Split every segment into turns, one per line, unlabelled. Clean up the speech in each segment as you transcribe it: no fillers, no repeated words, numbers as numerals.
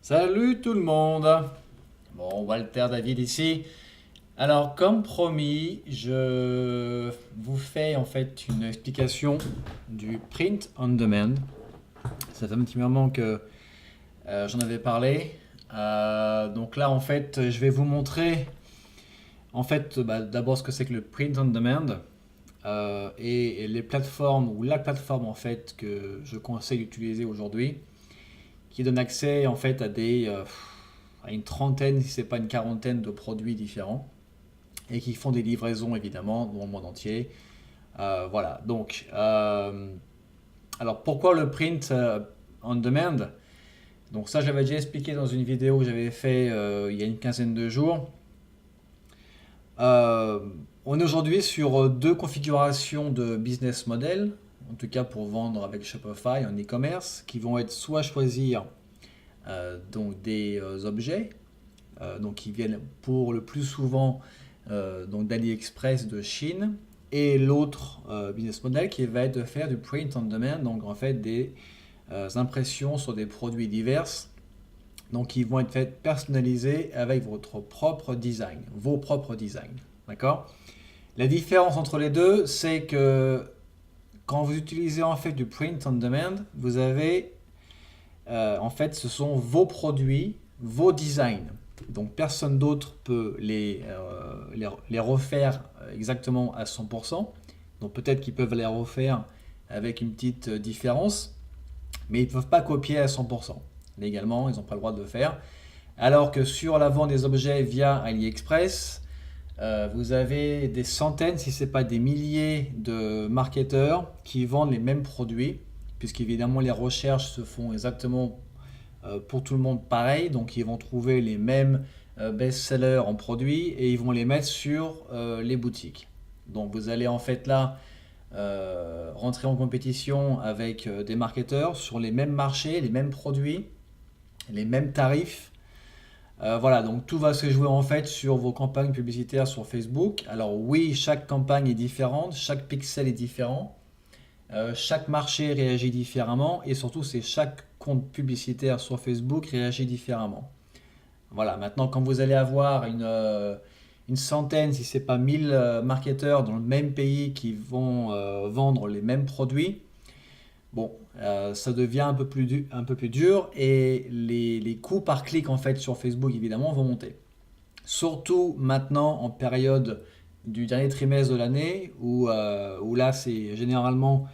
Salut tout le monde. Bon, Walter David ici. Alors, comme promis, je vous fais en fait une explication du print on demand. Ça fait un petit moment que j'en avais parlé. Donc là, en fait, je vais vous montrer en fait d'abord ce que c'est que le print on demand et les plateformes ou la plateforme en fait que je conseille d'utiliser aujourd'hui, qui donne accès en fait à une trentaine, si c'est pas une quarantaine de produits différents et qui font des livraisons évidemment dans le monde entier. Voilà, donc alors pourquoi le print on demand? Donc ça j'avais déjà expliqué dans une vidéo que j'avais fait il y a une quinzaine de jours. Euh, on est aujourd'hui sur deux configurations de business model, en tout cas pour vendre avec Shopify en e-commerce, qui vont être soit choisir donc des objets donc qui viennent pour le plus souvent donc d'AliExpress de Chine, et l'autre business model qui va être de faire du print on demand, donc en fait des impressions sur des produits divers, donc qui vont être faites personnalisées avec votre propre design, vos propres designs, d'accord. La différence entre les deux, c'est que quand vous utilisez en fait du print on demand, vous avez en fait, ce sont vos produits, vos designs. Donc personne d'autre peut les refaire exactement à 100%. Donc peut-être qu'ils peuvent les refaire avec une petite différence, mais ils ne peuvent pas copier à 100%. Légalement, ils n'ont pas le droit de le faire. Alors que sur la vente des objets via AliExpress, vous avez des centaines, si ce n'est pas des milliers de marketeurs qui vendent les mêmes produits, puisqu'évidemment les recherches se font exactement pour tout le monde pareil, donc ils vont trouver les mêmes best-sellers en produits et ils vont les mettre sur les boutiques. Donc vous allez en fait là rentrer en compétition avec des marketeurs sur les mêmes marchés, les mêmes produits, les mêmes tarifs. Voilà, donc tout va se jouer en fait sur vos campagnes publicitaires sur Facebook. Alors oui, chaque campagne est différente, chaque pixel est différent, chaque marché réagit différemment et surtout c'est chaque compte publicitaire sur Facebook réagit différemment. Voilà, maintenant quand vous allez avoir une centaine, si ce n'est pas 1000 marketeurs dans le même pays qui vont vendre les mêmes produits, bon, ça devient un peu plus dur et les coûts par clic en fait sur Facebook évidemment vont monter. Surtout maintenant en période du dernier trimestre de l'année où là c'est généralement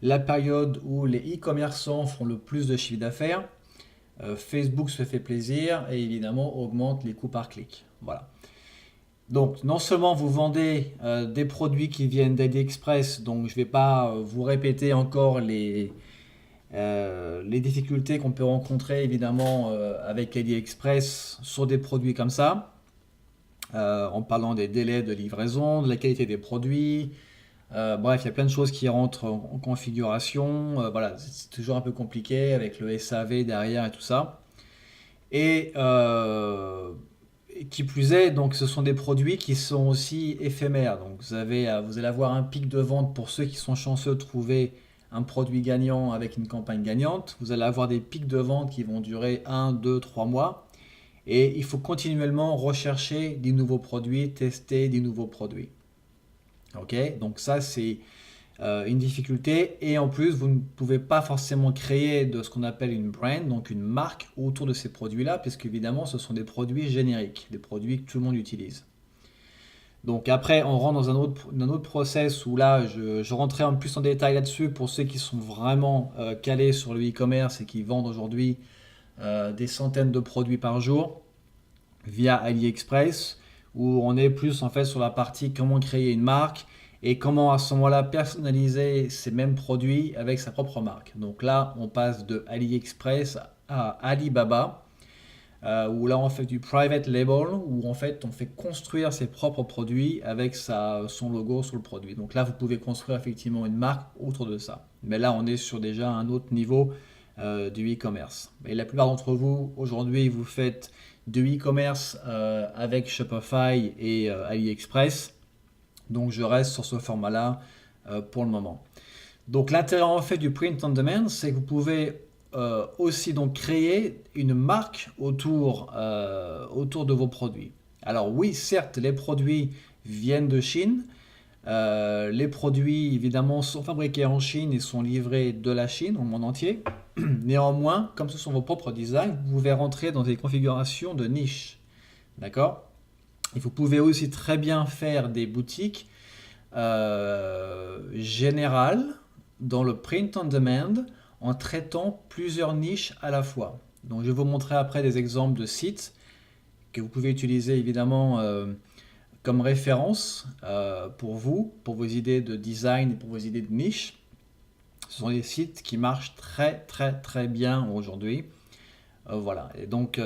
la période où les e-commerçants font le plus de chiffre d'affaires. Facebook se fait plaisir et évidemment augmente les coûts par clic. Voilà. Donc non seulement vous vendez des produits qui viennent d'AliExpress, donc je ne vais pas vous répéter encore les difficultés qu'on peut rencontrer évidemment avec AliExpress sur des produits comme ça, en parlant des délais de livraison, de la qualité des produits. Bref, il y a plein de choses qui rentrent en configuration. Voilà, c'est toujours un peu compliqué avec le SAV derrière et tout ça. Et qui plus est, donc ce sont des produits qui sont aussi éphémères. Donc vous allez avoir un pic de vente pour ceux qui sont chanceux de trouver un produit gagnant avec une campagne gagnante. Vous allez avoir des pics de vente qui vont durer 1, 2, 3 mois. Et il faut continuellement rechercher des nouveaux produits, tester des nouveaux produits. Ok, donc ça c'est une difficulté. Et en plus, vous ne pouvez pas forcément créer de ce qu'on appelle une brand, donc une marque autour de ces produits-là, puisque évidemment ce sont des produits génériques, des produits que tout le monde utilise. Donc après, on rentre dans un autre process où là, je rentrais en plus en détail là-dessus pour ceux qui sont vraiment calés sur le e-commerce et qui vendent aujourd'hui des centaines de produits par jour via AliExpress, où on est plus en fait sur la partie comment créer une marque et comment à ce moment-là personnaliser ces mêmes produits avec sa propre marque. Donc là, on passe de AliExpress à Alibaba, où là on fait du private label, où en fait on fait construire ses propres produits avec son logo sur le produit. Donc là, vous pouvez construire effectivement une marque autour de ça. Mais là, on est sur déjà un autre niveau du e-commerce. Et la plupart d'entre vous, aujourd'hui, vous faites du e-commerce avec Shopify et AliExpress. Donc je reste sur ce format-là pour le moment. Donc l'intérêt en fait du print on demand, c'est que vous pouvez aussi donc créer une marque autour de vos produits. Alors oui, certes, les produits viennent de Chine. Les produits, évidemment, sont fabriqués en Chine et sont livrés de la Chine au monde entier. Néanmoins, comme ce sont vos propres designs, vous pouvez rentrer dans des configurations de niche. D'accord? Et vous pouvez aussi très bien faire des boutiques générales dans le print on demand en traitant plusieurs niches à la fois. Donc je vais vous montrer après des exemples de sites que vous pouvez utiliser évidemment comme référence pour vous, pour vos idées de design et pour vos idées de niche. Ce sont des sites qui marchent très bien aujourd'hui. Voilà. Et donc,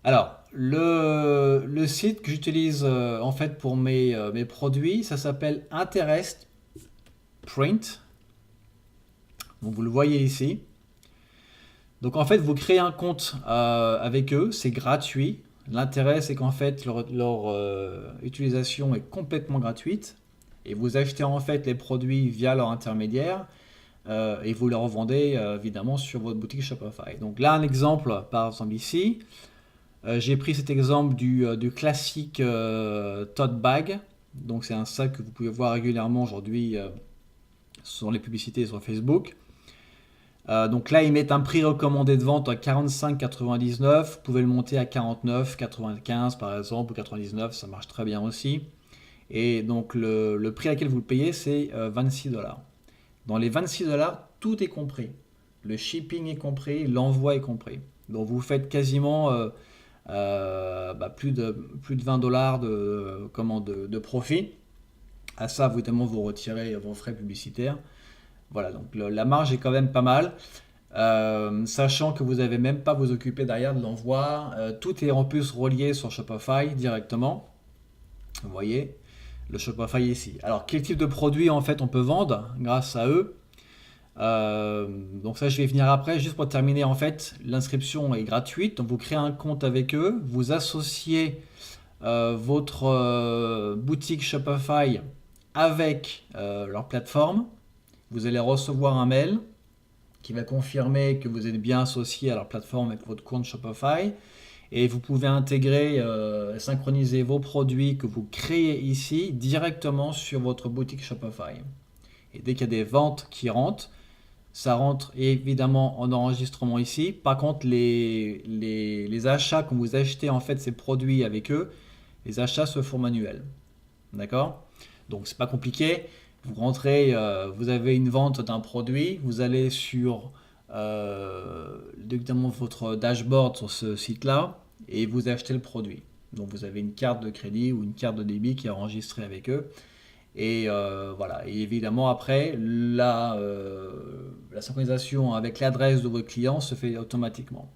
alors, le site que j'utilise en fait pour mes produits, ça s'appelle Interest Print. Donc, vous le voyez ici. Donc, en fait, vous créez un compte avec eux, c'est gratuit. L'intérêt, c'est qu'en fait, leur utilisation est complètement gratuite. Et vous achetez en fait les produits via leur intermédiaire. Et vous les revendez évidemment sur votre boutique Shopify. Donc là, un exemple, par exemple ici, j'ai pris cet exemple du classique tote bag. Donc c'est un sac que vous pouvez voir régulièrement aujourd'hui sur les publicités sur Facebook. Donc là, ils mettent un prix recommandé de vente à 45,99. Vous pouvez le monter à 49,95 par exemple, ou 99, ça marche très bien aussi. Et donc le prix à laquelle vous le payez, c'est 26$. Dans les 26$, tout est compris. Le shipping est compris, l'envoi est compris. Donc vous faites quasiment plus de 20$ de profit. À ça, évidemment, vous retirez vos frais publicitaires. Voilà, donc la marge est quand même pas mal. Sachant que vous n'avez même pas à vous occuper derrière de l'envoi. Tout est en plus relié sur Shopify directement. Vous voyez le Shopify ici. Alors, quel type de produit en fait on peut vendre grâce à eux? Donc ça, je vais venir après. Juste pour terminer, en fait, l'inscription est gratuite. Donc, vous créez un compte avec eux, vous associez votre boutique Shopify avec leur plateforme. Vous allez recevoir un mail qui va confirmer que vous êtes bien associé à leur plateforme avec votre compte Shopify. Et vous pouvez intégrer, synchroniser vos produits que vous créez ici directement sur votre boutique Shopify. Et dès qu'il y a des ventes qui rentrent, ça rentre évidemment en enregistrement ici. Par contre, les achats, quand vous achetez en fait ces produits avec eux, les achats se font manuels. D'accord? Donc c'est pas compliqué. Vous rentrez, vous avez une vente d'un produit, vous allez sur directement votre dashboard sur ce site-là et vous achetez le produit. Donc vous avez une carte de crédit ou une carte de débit qui est enregistrée avec eux. Et voilà. Et évidemment après, la synchronisation avec l'adresse de votre client se fait automatiquement.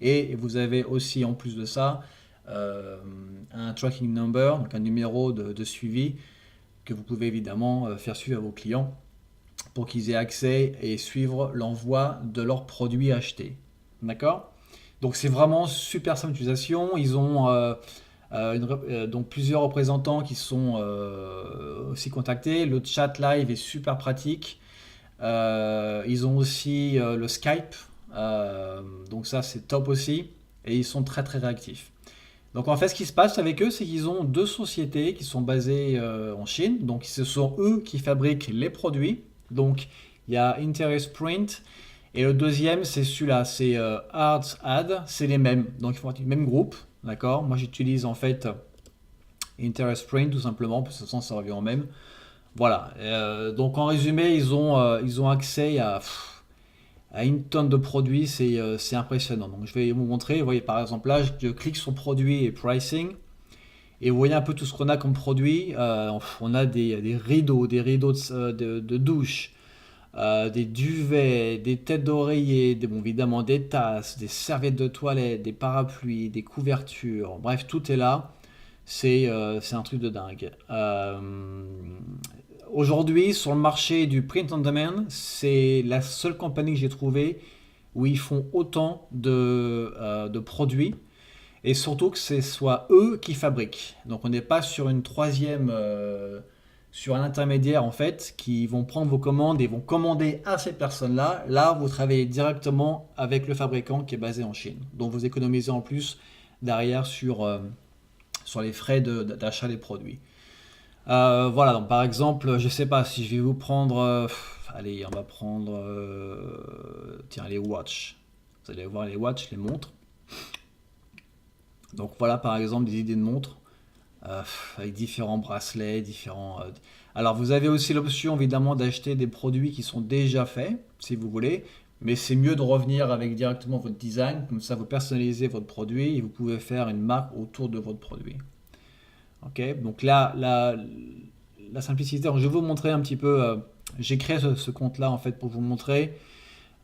Et vous avez aussi en plus de ça un tracking number, donc un numéro de suivi que vous pouvez évidemment faire suivre à vos clients pour qu'ils aient accès et suivre l'envoi de leurs produits achetés. D'accord? Donc c'est vraiment super simple d'utilisation. Ils ont donc plusieurs représentants qui sont aussi contactés. Le chat live est super pratique. Ils ont aussi le Skype. Donc ça c'est top aussi. Et ils sont très réactifs. Donc en fait, ce qui se passe avec eux, c'est qu'ils ont deux sociétés qui sont basées en Chine. Donc ce sont eux qui fabriquent les produits. Donc il y a Interest Print et le deuxième c'est celui-là, c'est Arts Ad. C'est les mêmes. Donc ils font partie du même groupe, d'accord? Moi j'utilise en fait Interest Print tout simplement parce que de toute façon ça revient au même. Voilà. Donc en résumé, ils ont accès à une tonne de produits, c'est impressionnant. Donc je vais vous montrer, vous voyez par exemple là, je clique sur produit et pricing, et vous voyez un peu tout ce qu'on a comme produit. On a des rideaux de douche, des duvets, des têtes d'oreiller, bon, évidemment des tasses, des serviettes de toilette, des parapluies, des couvertures, bref, tout est là. C'est un truc de dingue. Aujourd'hui, sur le marché du print on demand, c'est la seule compagnie que j'ai trouvée où ils font autant de produits et surtout que ce soit eux qui fabriquent. Donc on n'est pas sur sur un intermédiaire en fait qui vont prendre vos commandes et vont commander à ces personnes-là. Là, vous travaillez directement avec le fabricant qui est basé en Chine. Donc vous économisez en plus derrière sur les frais d'achat des produits. Voilà, donc par exemple, je sais pas si je vais vous prendre, allez, on va prendre, tiens, les watches. Vous allez voir les watches, les montres. Donc voilà par exemple des idées de montres avec différents bracelets, différents. Alors vous avez aussi l'option évidemment d'acheter des produits qui sont déjà faits, si vous voulez, mais c'est mieux de revenir avec directement votre design, comme ça vous personnalisez votre produit et vous pouvez faire une marque autour de votre produit. Ok, donc là, la simplicité, alors, je vais vous montrer un petit peu, j'ai créé ce compte-là en fait pour vous montrer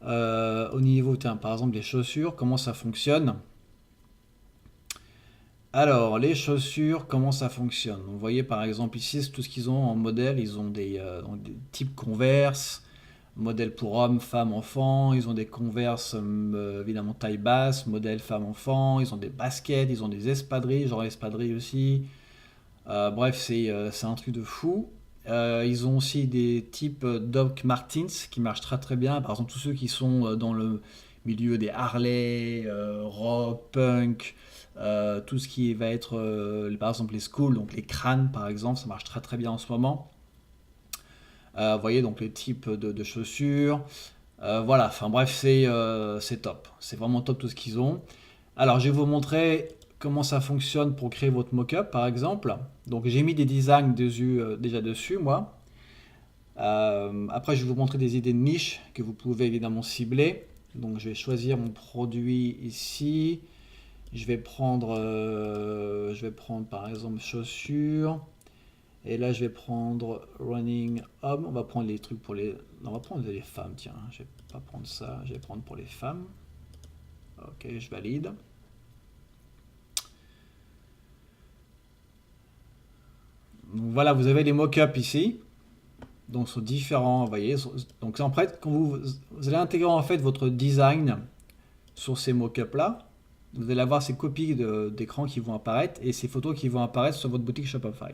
au niveau, tiens, par exemple des chaussures, comment ça fonctionne. Alors, les chaussures, comment ça fonctionne? Donc, vous voyez par exemple ici, c'est tout ce qu'ils ont en modèle. Ils ont donc des types Converse, modèle pour hommes, femmes, enfants. Ils ont des Converse évidemment taille basse, modèle femmes-enfants. Ils ont des baskets, ils ont des espadrilles, genre espadrilles aussi. Bref, c'est un truc de fou. Ils ont aussi des types Doc Martens qui marchent très très bien. Par exemple, tous ceux qui sont dans le milieu des Harley, rock, punk, tout ce qui va être, par exemple, les schools, donc les crânes par exemple, ça marche très très bien en ce moment. Vous voyez donc les types de chaussures. Voilà, enfin bref, c'est top. C'est vraiment top tout ce qu'ils ont. Alors, je vais vous montrer comment ça fonctionne pour créer votre mock-up par exemple. Donc, j'ai mis des designs déjà dessus, moi. Après, je vais vous montrer des idées de niche que vous pouvez évidemment cibler. Donc, je vais choisir mon produit ici. Je vais prendre par exemple chaussures. Et là, je vais prendre running homme. On va prendre les trucs pour les. Non, on va prendre les femmes. Tiens, je vais pas prendre ça. Je vais prendre pour les femmes. Ok, je valide. Donc voilà, vous avez les mock-ups ici. Donc, sont différents, vous voyez. Donc, en fait, quand vous allez intégrer en fait votre design sur ces mock-ups là, vous allez avoir ces copies d'écran qui vont apparaître et ces photos qui vont apparaître sur votre boutique Shopify.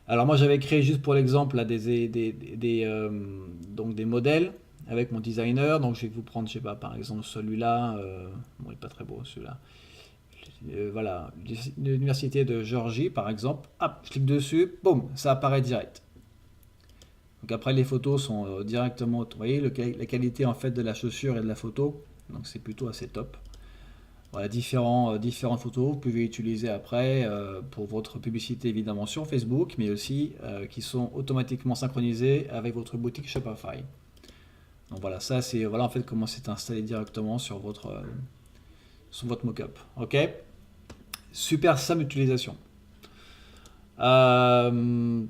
Alors moi j'avais créé juste pour l'exemple donc des modèles avec mon designer. Donc je vais vous prendre, je sais pas, par exemple celui-là. Bon, il n'est pas très beau celui-là. Voilà, l'université de Géorgie par exemple. Hop, je clique dessus, boum, ça apparaît direct. Donc après les photos sont directement, vous voyez la qualité en fait de la chaussure et de la photo. Donc c'est plutôt assez top. Voilà, différentes photos vous pouvez utiliser après pour votre publicité évidemment sur Facebook, mais aussi qui sont automatiquement synchronisées avec votre boutique Shopify. Donc voilà, ça c'est voilà en fait comment c'est installé directement sur votre mock-up. Ok, super simple d'utilisation. Donc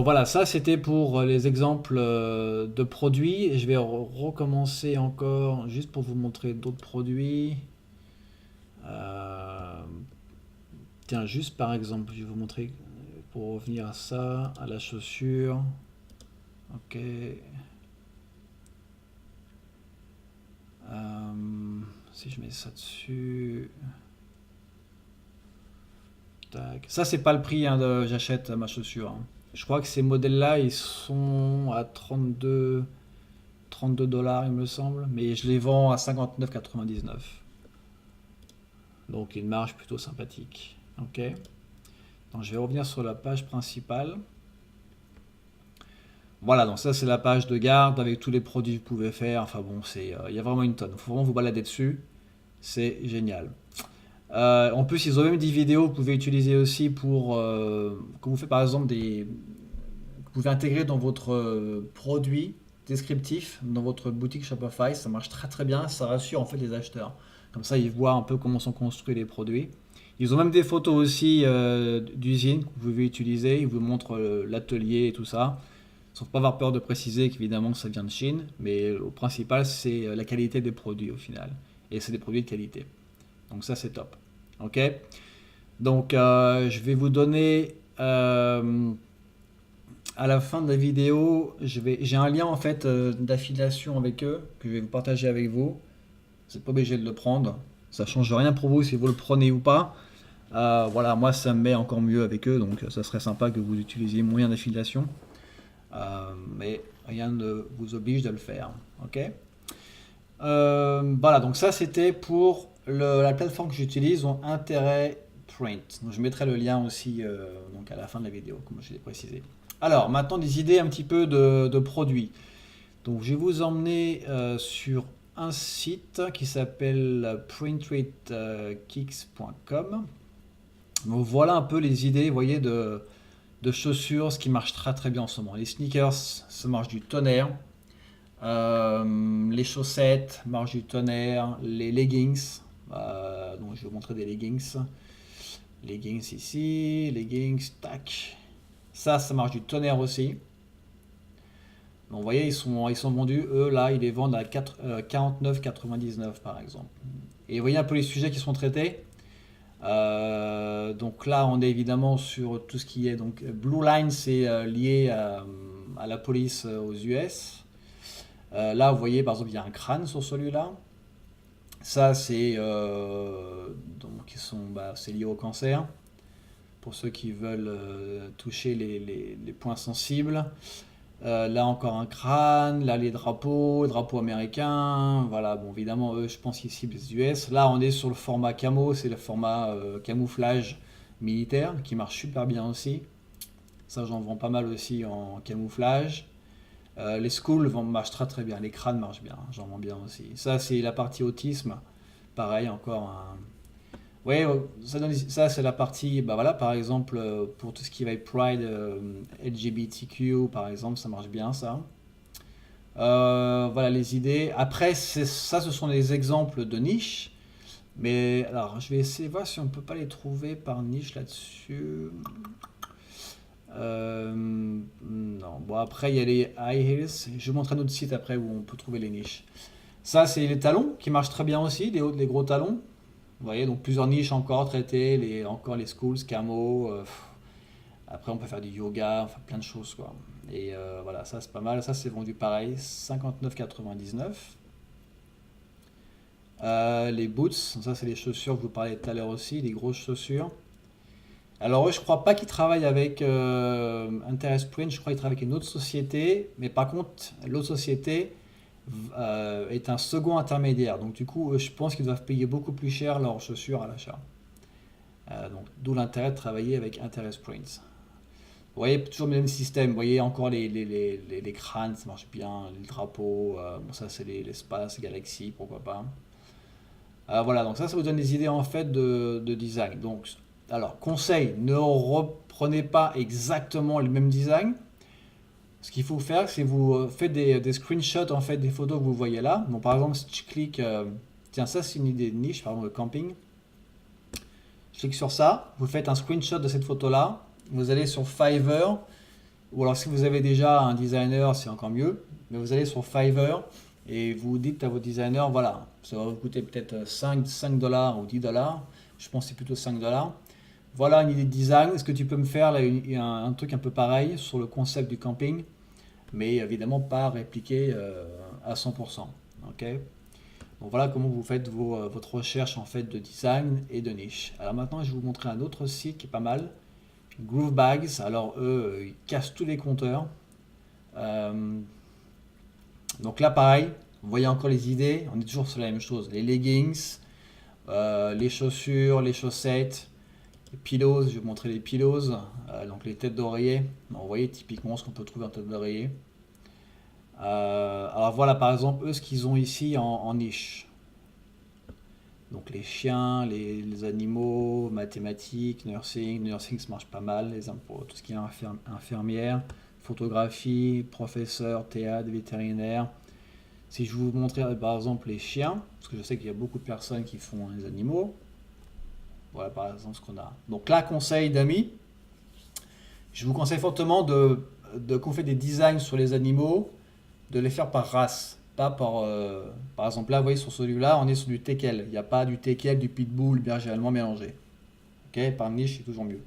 voilà, ça c'était pour les exemples de produits. Je vais recommencer encore juste pour vous montrer d'autres produits. Tiens, juste par exemple, je vais vous montrer pour revenir à ça, à la chaussure. Ok. Si je mets ça dessus. Tac. Ça, c'est pas le prix hein, j'achète ma chaussure. Hein. Je crois que ces modèles-là, ils sont à 32 $, il me semble. Mais je les vends à 59,99 $. Donc une marge plutôt sympathique. Ok. Donc je vais revenir sur la page principale. Voilà, donc ça c'est la page de garde avec tous les produits que vous pouvez faire. Enfin bon, il y a vraiment une tonne. Il faut vraiment vous balader dessus. C'est génial. En plus, ils ont même des vidéos que vous pouvez utiliser aussi pour quand vous faites par exemple vous pouvez intégrer dans votre produit descriptif dans votre boutique Shopify. Ça marche très très bien. Ça rassure en fait les acheteurs. Comme ça, ils voient un peu comment sont construits les produits. Ils ont même des photos aussi d'usines que vous pouvez utiliser. Ils vous montrent l'atelier et tout ça. Sans pas avoir peur de préciser qu'évidemment ça vient de Chine, mais le principal c'est la qualité des produits au final. Et c'est des produits de qualité. Donc ça c'est top. Ok. Donc je vais vous donner à la fin de la vidéo, j'ai un lien en fait d'affiliation avec eux que je vais vous partager avec vous. Vous n'êtes pas obligé de le prendre. Ça change rien pour vous si vous le prenez ou pas. Voilà, moi ça me met encore mieux avec eux, donc ça serait sympa que vous utilisiez moyen d'affiliation. Mais rien ne vous oblige de le faire. Ok. Voilà, donc ça c'était pour la plateforme que j'utilise, donc Intérêt Print. Donc, je mettrai le lien aussi donc à la fin de la vidéo, comme je l'ai précisé. Alors, maintenant des idées un petit peu de produits. Donc, je vais vous emmener sur un site qui s'appelle printratekicks.com. Donc, voilà un peu les idées, vous voyez, de chaussures, ce qui marche très très bien en ce moment. Les sneakers, ça marche du tonnerre. Les chaussettes marchent du tonnerre. Les leggings, donc je vais vous montrer des leggings. Leggings ici, leggings, tac. Ça marche du tonnerre aussi. Donc, vous voyez, ils sont vendus, eux, là, ils les vendent à 49,99 par exemple. Et vous voyez un peu les sujets qui sont traités. Donc là, on est évidemment sur tout ce qui est. Donc, Blue Line, c'est lié à la police aux US. Là, vous voyez, par exemple, il y a un crâne sur celui-là. Ça, c'est donc c'est lié au cancer. Pour ceux qui veulent toucher les points sensibles. Là encore un crâne, là les drapeaux américains, voilà, bon évidemment eux je pense qu'ils ciblent les US. Là on est sur le format camo, c'est le format camouflage militaire qui marche super bien aussi. Ça j'en vends pas mal aussi en camouflage. Les schools marchent très très bien, les crânes marchent bien, j'en vends bien aussi. Ça c'est la partie autisme, pareil encore un... Ouais, ça c'est la partie, bah voilà, par exemple, pour tout ce qui va être Pride, LGBTQ, par exemple, ça marche bien, ça. Voilà les idées. Après, ça, ce sont des exemples de niches. Mais alors, je vais essayer de voir si on peut pas les trouver par niche là-dessus. Non, bon, après, il y a les high heels. Je vais vous montrer un autre site après où on peut trouver les niches. Ça, c'est les talons qui marchent très bien aussi, les gros talons. Vous voyez, donc plusieurs niches encore traitées, encore les schools, camo. Après, on peut faire du yoga, enfin plein de choses quoi. Et voilà, ça c'est pas mal. Ça c'est vendu pareil, 59,99. Les boots, ça c'est les chaussures que je vous parlais tout à l'heure aussi, des grosses chaussures. Alors eux, je crois pas qu'ils travaillent avec Interest Print, je crois qu'ils travaillent avec une autre société. Mais par contre, l'autre société est un second intermédiaire. Donc du coup, je pense qu'ils doivent payer beaucoup plus cher leurs chaussures à l'achat. Donc d'où l'intérêt de travailler avec Interest Prints. Vous voyez, toujours le même système. Vous voyez encore les crânes, ça marche bien. Les drapeaux, bon, ça c'est l'espace, Galaxy, pourquoi pas. Voilà, donc ça vous donne des idées en fait de design. Donc, alors, conseil, ne reprenez pas exactement le même design. Ce qu'il faut faire, c'est vous faites des screenshots en fait des photos que vous voyez là. Donc par exemple, si je clique, tiens, ça c'est une idée de niche, par exemple le camping. Je clique sur ça, vous faites un screenshot de cette photo là. Vous allez sur Fiverr, ou alors si vous avez déjà un designer, c'est encore mieux. Mais vous allez sur Fiverr et vous dites à vos designers, voilà, ça va vous coûter peut-être 5 $ ou 10 $. Je pense que c'est plutôt 5 $. Voilà une idée de design. Est-ce que tu peux me faire là, un truc un peu pareil sur le concept du camping, mais évidemment pas répliqué à 100%. Ok. Donc voilà comment vous faites votre recherche en fait de design et de niche. Alors maintenant, je vais vous montrer un autre site qui est pas mal. Groove Bags. Alors eux, ils cassent tous les compteurs. Euh, donc là, pareil, vous voyez encore les idées. On est toujours sur la même chose. Les leggings, les chaussures, les chaussettes. Les pillows, je vais vous montrer les pillows, donc les têtes d'oreiller. Vous voyez typiquement ce qu'on peut trouver en tête d'oreiller. Alors voilà par exemple eux ce qu'ils ont ici en niche. Donc les chiens, les animaux, mathématiques, nursing ça marche pas mal, pour tout ce qui est infirmière, photographie, professeur, théâtre, vétérinaire. Si je vous montrais par exemple les chiens, parce que je sais qu'il y a beaucoup de personnes qui font les animaux. Voilà par exemple ce qu'on a. Donc là, conseil d'amis, je vous conseille fortement quand vous faites des designs sur les animaux, de les faire par race. Pas par exemple là, vous voyez sur celui-là, on est sur du teckel. Il n'y a pas du teckel, du pitbull, berger allemand mélangé. Ok, par niche, c'est toujours mieux.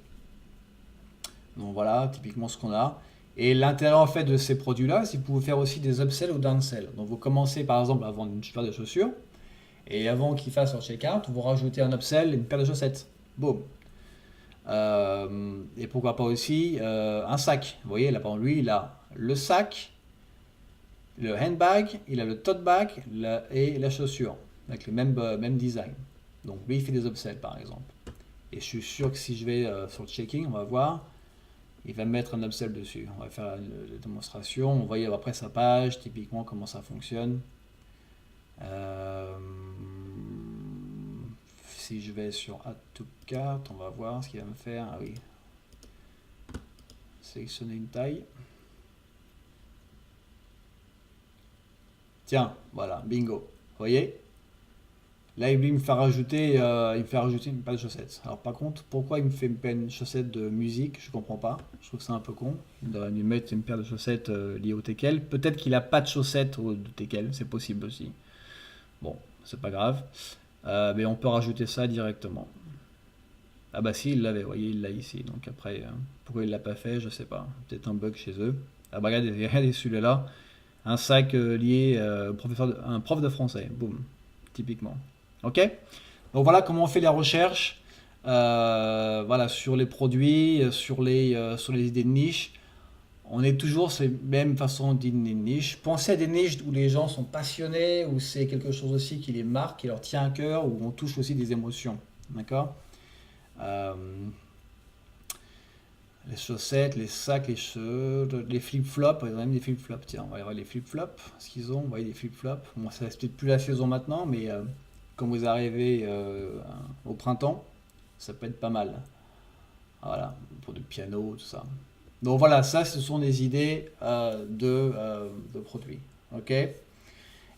Donc voilà, typiquement ce qu'on a. Et l'intérêt en fait de ces produits-là, c'est que vous pouvez faire aussi des upsells ou downsells. Donc vous commencez par exemple à vendre une paire de chaussures. Et avant qu'il fasse leur checkout, vous rajoutez un upsell et une paire de chaussettes. Boum. Et pourquoi pas aussi un sac. Vous voyez, là, par exemple, lui, il a le sac, le handbag, il a le tote bag et la chaussure, avec le même design. Donc lui, il fait des upsells, par exemple. Et je suis sûr que si je vais sur le checking, on va voir, il va mettre un upsell dessus. On va faire la démonstration. On va voir après sa page, typiquement comment ça fonctionne. Si je vais sur Add to Cart, on va voir ce qu'il va me faire. Ah oui. Sélectionner une taille. Tiens, voilà, bingo. Vous voyez? Là, il me fait rajouter, une paire de chaussettes. Alors, par contre, pourquoi il me fait une chaussette de musique? Je comprends pas. Je trouve ça un peu con. Il devrait lui mettre une paire de chaussettes liées au teckel. Peut-être qu'il a pas de chaussettes de teckel. C'est possible aussi. Bon, c'est pas grave. Mais on peut rajouter ça directement. Ah bah si, il l'avait. Vous voyez, il l'a ici. Donc après, pourquoi il l'a pas fait, je sais pas. Peut-être un bug chez eux. Ah bah regardez celui-là. Un sac lié un prof de français. Boum. Typiquement. Ok? Donc voilà comment on fait les recherches voilà, sur les produits, sur les idées de niche. On est toujours sur les mêmes façons d'idées de niche. Pensez à des niches où les gens sont passionnés, où c'est quelque chose aussi qui les marque, qui leur tient à cœur, où on touche aussi des émotions. D'accord? Euh, les chaussettes, les sacs, les cheveux, les flip-flops, ils ont même des flip-flops. Tiens, on va y voir les flip-flops. Ce qu'ils ont, vous voyez des flip-flops. Bon, ça c'est peut-être plus la saison maintenant, mais quand vous arrivez au printemps, ça peut être pas mal. Voilà, pour du piano, tout ça. Donc voilà, ça ce sont des idées de produits. Ok?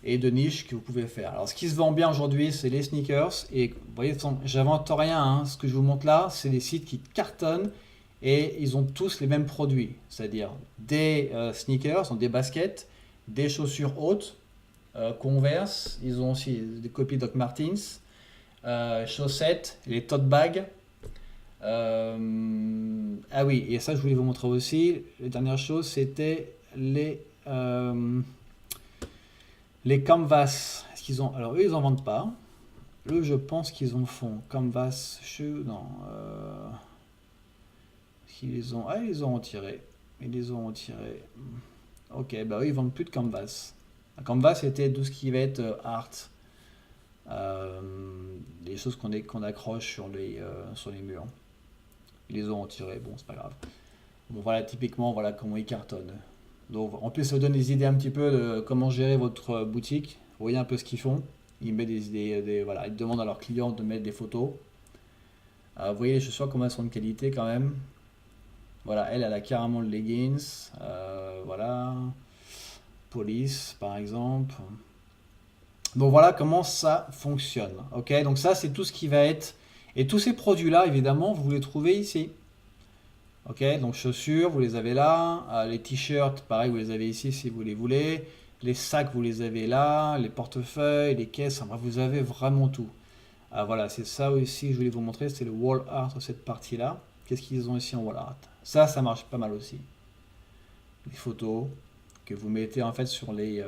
Et de niche que vous pouvez faire. Alors ce qui se vend bien aujourd'hui, c'est les sneakers. Et vous voyez, j'invente rien. Hein. Ce que je vous montre là, c'est des sites qui cartonnent et ils ont tous les mêmes produits. C'est-à-dire des sneakers, donc des baskets, des chaussures hautes, Converse. Ils ont aussi des copies Doc Martens, chaussettes, les tote bags. Ah oui, et ça je voulais vous montrer aussi. La dernière chose, c'était les canvas. Est-ce qu'ils ont... Alors eux, ils en vendent pas. Eux, je pense qu'ils en font. Canvas, non. Ils les ont... Ah, ils les ont retirés. Ils les ont retirés. Ok, bah eux, ils vendent plus de canvas. La canvas, c'était tout ce qui va être art. Les choses qu'on accroche sur les murs. Ils les ont retirés. Bon, c'est pas grave. Bon, voilà, typiquement, voilà comment ils cartonnent. Donc, en plus, ça vous donne des idées un petit peu de comment gérer votre boutique. Vous voyez un peu ce qu'ils font. Ils mettent des idées, voilà, ils demandent à leurs clients de mettre des photos. Vous voyez les chaussures, comment elles sont de qualité quand même. Voilà, elle a carrément le leggings. Voilà. Police, par exemple. Donc, voilà comment ça fonctionne. Ok, donc ça, c'est tout ce qui va être. Et tous ces produits-là, évidemment, vous les trouvez ici. Ok, donc chaussures, vous les avez là. Les t-shirts, pareil, vous les avez ici si vous les voulez. Les sacs, vous les avez là. Les portefeuilles, les caisses, enfin, vous avez vraiment tout. Voilà, c'est ça aussi que je voulais vous montrer. C'est le wall art, cette partie-là. Qu'est-ce qu'ils ont ici en wall art? Ça marche pas mal aussi. Les photos que vous mettez en fait sur les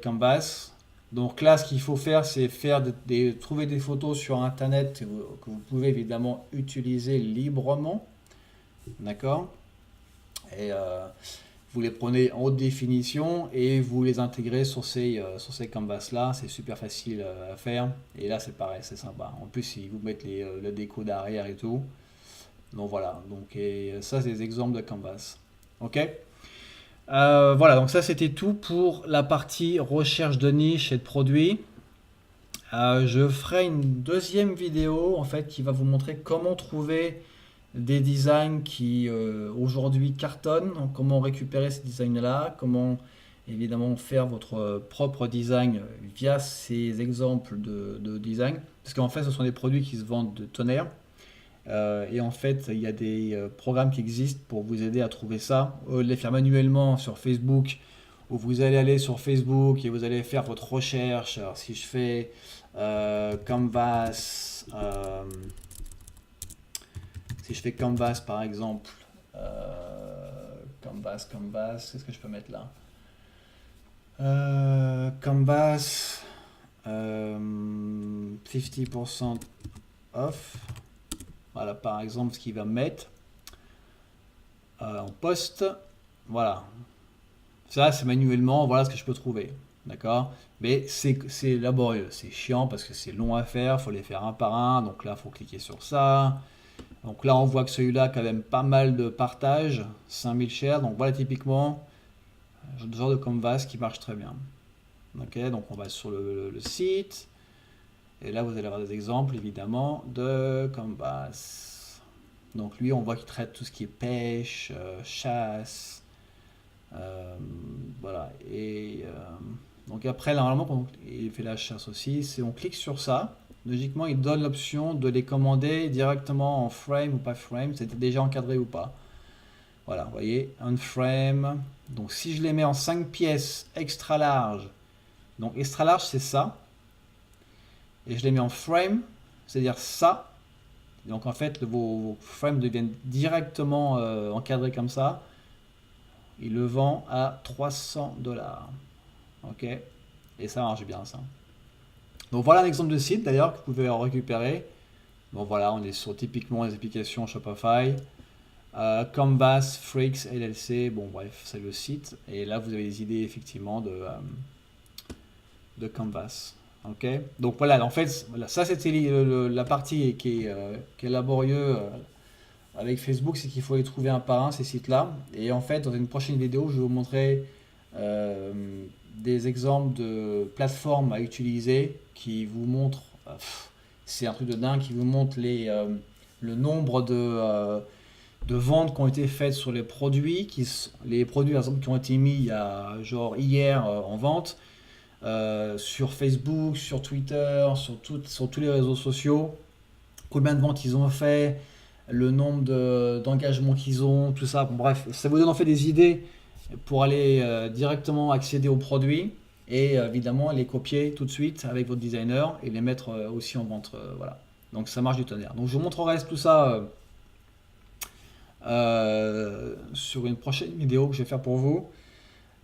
canvas. Donc là, ce qu'il faut faire, c'est trouver des photos sur Internet que vous pouvez évidemment utiliser librement. D'accord? Et vous les prenez en haute définition et vous les intégrez sur ces canvas-là. C'est super facile à faire. Et là, c'est pareil, c'est sympa. En plus, ils vous mettent le déco derrière et tout. Donc voilà. Donc, et ça, c'est des exemples de canvas. Ok? Voilà, donc ça c'était tout pour la partie recherche de niche et de produits. Je ferai une deuxième vidéo en fait qui va vous montrer comment trouver des designs qui aujourd'hui cartonnent, donc comment récupérer ces designs-là, comment évidemment faire votre propre design via ces exemples de design. Parce qu'en fait ce sont des produits qui se vendent de tonnerre. Et en fait, il y a des programmes qui existent pour vous aider à trouver ça. Les faire manuellement sur Facebook, où vous allez aller sur Facebook et vous allez faire votre recherche. Alors, si je fais Canvas, si je fais Canvas par exemple, Canvas, qu'est-ce que je peux mettre là? Canvas, 50% off. Voilà, par exemple, ce qu'il va mettre en poste. Voilà. Ça, c'est manuellement, voilà ce que je peux trouver. D'accord? Mais c'est laborieux, c'est chiant parce que c'est long à faire, il faut les faire un par un. Donc là, il faut cliquer sur ça. Donc là, on voit que celui-là a quand même pas mal de partages, 5000 shares. Donc voilà, typiquement, le genre de canvas qui marche très bien. Ok, donc on va sur le site. Et là, vous allez avoir des exemples, évidemment, de canvas. Donc lui, on voit qu'il traite tout ce qui est pêche, chasse. Voilà. Et donc après, normalement, quand il fait la chasse aussi, si on clique sur ça, logiquement, il donne l'option de les commander directement en frame ou pas frame, c'était déjà encadré ou pas. Voilà, vous voyez, un frame. Donc si je les mets en 5 pièces extra large, donc extra large c'est ça, et je les mets en frame, c'est-à-dire ça. Donc en fait, vos frames deviennent directement encadrés comme ça. Il le vend à 300 $. Ok, et ça marche bien ça. Donc voilà un exemple de site d'ailleurs que vous pouvez en récupérer. Bon voilà, on est sur typiquement les applications Shopify. Canvas, Freaks, LLC, bon bref, c'est le site. Et là, vous avez des idées effectivement de Canvas. Ok, donc voilà, en fait, voilà, ça c'était la partie qui est laborieuse avec Facebook, c'est qu'il faut les trouver un par un, ces sites-là. Et en fait, dans une prochaine vidéo, je vais vous montrer euh, des exemples de plateformes à utiliser qui vous montrent, c'est un truc de dingue, qui vous montre le nombre de ventes qui ont été faites sur les produits, les produits par exemple qui ont été mis il y a, genre hier en vente, sur Facebook, sur Twitter, sur tous les réseaux sociaux, combien de ventes ils ont fait, le nombre d'engagements qu'ils ont, tout ça. Bon, bref, ça vous donne en fait des idées pour aller directement accéder aux produits et évidemment les copier tout de suite avec votre designer et les mettre aussi en vente. Voilà. Donc ça marche du tonnerre. Donc je vous montrerai tout ça sur une prochaine vidéo que je vais faire pour vous.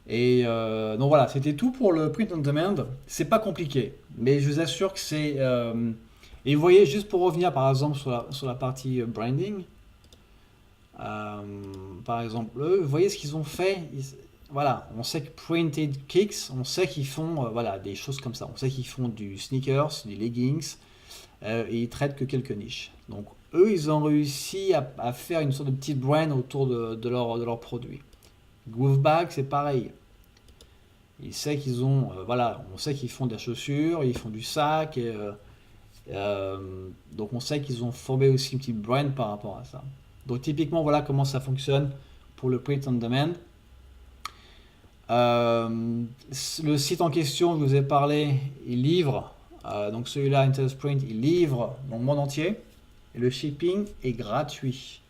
Et donc voilà, c'était tout pour le print on demand. C'est pas compliqué, mais je vous assure que c'est. Et vous voyez, juste pour revenir par exemple sur la partie branding, par exemple, eux, vous voyez ce qu'ils ont fait. Voilà, on sait que Printed Kicks, on sait qu'ils font voilà, des choses comme ça. On sait qu'ils font du sneakers, du leggings, et ils traitent que quelques niches. Donc eux, ils ont réussi à faire une sorte de petite brand autour de leurs produits. Groovebag, c'est pareil. Ils savent qu'ils ont, voilà, on sait qu'ils font des chaussures, ils font du sac, et, donc on sait qu'ils ont formé aussi une petite brand par rapport à ça. Donc typiquement, voilà comment ça fonctionne pour le print on demand. Le site en question, je vous ai parlé, il livre, donc celui-là, IntelliSprint, il livre dans le monde entier, et le shipping est gratuit.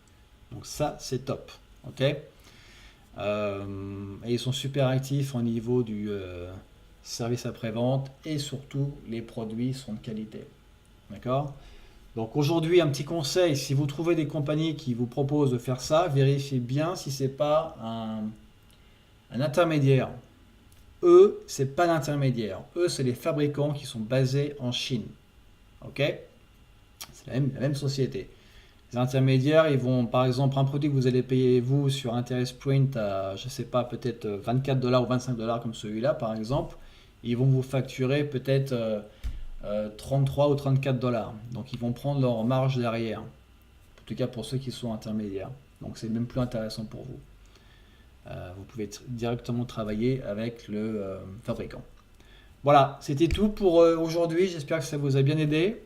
Donc ça, c'est top. Ok. Et ils sont super actifs au niveau du service après-vente et surtout les produits sont de qualité. D'accord? Donc aujourd'hui, un petit conseil, si vous trouvez des compagnies qui vous proposent de faire ça, vérifiez bien si c'est pas un intermédiaire. Eux, c'est pas l'intermédiaire. Eux, c'est les fabricants qui sont basés en Chine. Ok? C'est la même société. Les intermédiaires, ils vont, par exemple, un produit que vous allez payer vous sur IntelliSprint à, je sais pas, peut-être 24 $ ou 25 $ comme celui-là, par exemple, ils vont vous facturer peut-être 33 ou 34 $. Donc ils vont prendre leur marge derrière. En tout cas pour ceux qui sont intermédiaires. Donc c'est même plus intéressant pour vous. Vous pouvez directement travailler avec le fabricant. Voilà, c'était tout pour aujourd'hui. J'espère que ça vous a bien aidé.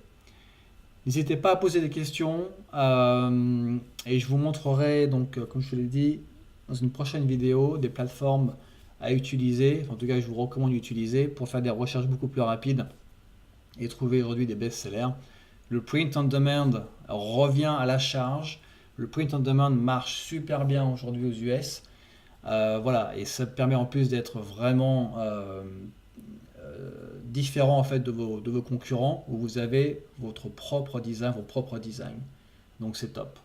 N'hésitez pas à poser des questions et je vous montrerai, donc, comme je vous l'ai dit, dans une prochaine vidéo, des plateformes à utiliser. En tout cas, je vous recommande d'utiliser pour faire des recherches beaucoup plus rapides et trouver aujourd'hui des best-sellers. Le print on demand revient à la charge. Le print on demand marche super bien aujourd'hui aux US. Voilà, et ça permet en plus d'être vraiment différent en fait de vos concurrents où vous avez votre propre design, vos propres designs. Donc c'est top.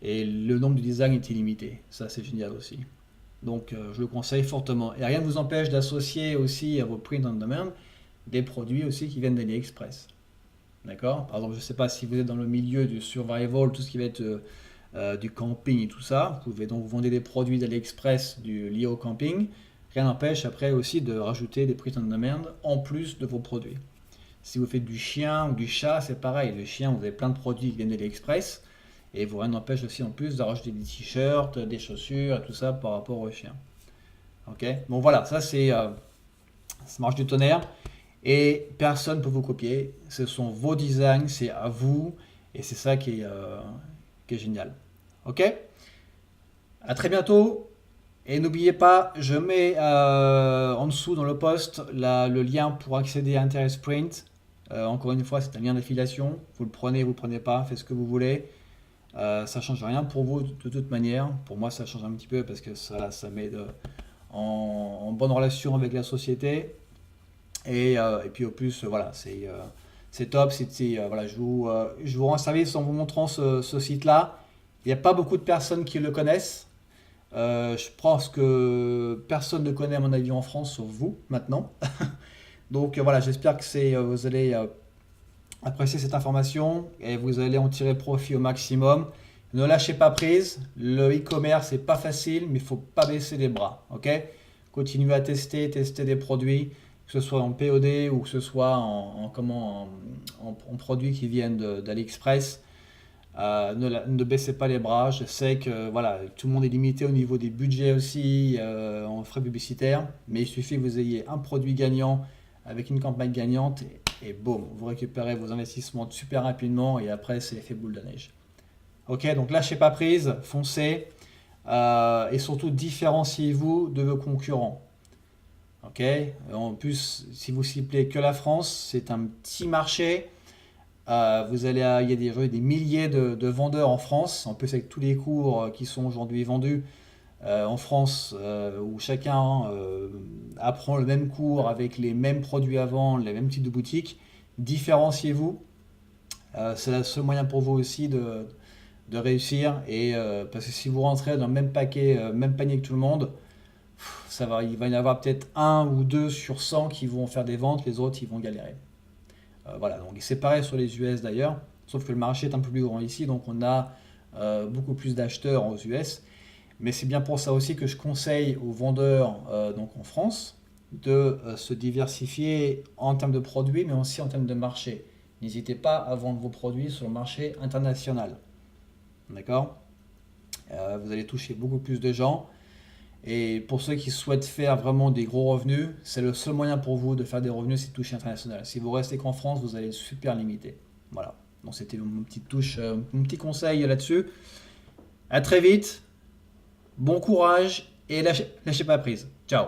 Et le nombre de designs est illimité. Ça c'est génial aussi. Donc je le conseille fortement. Et rien ne vous empêche d'associer aussi à vos print on demand des produits aussi qui viennent d'AliExpress. D'accord? Par exemple, je ne sais pas si vous êtes dans le milieu du survival, tout ce qui va être du camping et tout ça. Vous pouvez donc vendre des produits d'AliExpress liés au camping. Rien n'empêche après aussi de rajouter des prix de merde en plus de vos produits. Si vous faites du chien ou du chat, c'est pareil. Le chien, vous avez plein de produits qui viennent d'AliExpress. Et vous rien n'empêche aussi en plus de rajouter des t-shirts, des chaussures et tout ça par rapport au chien. Ok? Bon voilà, ça marche du tonnerre. Et personne ne peut vous copier. Ce sont vos designs, c'est à vous. Et c'est ça qui est génial. Ok? À très bientôt. Et n'oubliez pas, je mets en dessous dans le post le lien pour accéder à Interest Sprint. Encore une fois, c'est un lien d'affiliation. Vous le prenez pas, faites ce que vous voulez. Ça ne change rien pour vous de toute manière. Pour moi, ça change un petit peu parce que ça m'aide en bonne relation avec la société. Et puis au plus, voilà, c'est top. Voilà, je vous rends service en vous montrant ce site-là. Il n'y a pas beaucoup de personnes qui le connaissent. Je pense que personne ne connaît à mon avis en France sauf vous maintenant. Donc voilà, j'espère que vous allez apprécier cette information et vous allez en tirer profit au maximum. Ne lâchez pas prise. Le e-commerce c'est pas facile, mais il faut pas baisser les bras. Ok? Continuez à tester des produits, que ce soit en POD ou que ce soit en produits qui viennent d'AliExpress. Ne baissez pas les bras. Je sais que voilà, tout le monde est limité au niveau des budgets aussi en frais publicitaires, mais il suffit que vous ayez un produit gagnant avec une campagne gagnante et boum, vous récupérez vos investissements super rapidement et après c'est l'effet boule de neige. Ok, donc lâchez pas prise, foncez et surtout différenciez-vous de vos concurrents. Ok, en plus, si vous ciblez que la France, c'est un petit marché. Il y a des milliers de vendeurs en France, en plus avec tous les cours qui sont aujourd'hui vendus en France, où chacun apprend le même cours avec les mêmes produits à vendre, les mêmes types de boutiques. Différenciez-vous, c'est le seul moyen pour vous aussi de réussir. Parce que si vous rentrez dans le même même panier que tout le monde, il va y en avoir peut-être un ou deux sur 100 qui vont faire des ventes, les autres ils vont galérer. Voilà, donc c'est pareil sur les US d'ailleurs, sauf que le marché est un peu plus grand ici, donc on a beaucoup plus d'acheteurs aux US. Mais c'est bien pour ça aussi que je conseille aux vendeurs donc en France de se diversifier en termes de produits, mais aussi en termes de marché. N'hésitez pas à vendre vos produits sur le marché international. D'accord? Vous allez toucher beaucoup plus de gens. Et pour ceux qui souhaitent faire vraiment des gros revenus, c'est le seul moyen pour vous de faire des revenus, c'est de toucher international. Si vous restez qu'en France, vous allez être super limité. Voilà. Donc c'était mon petite touche, mon petit conseil là-dessus. À très vite, bon courage et lâchez pas prise. Ciao.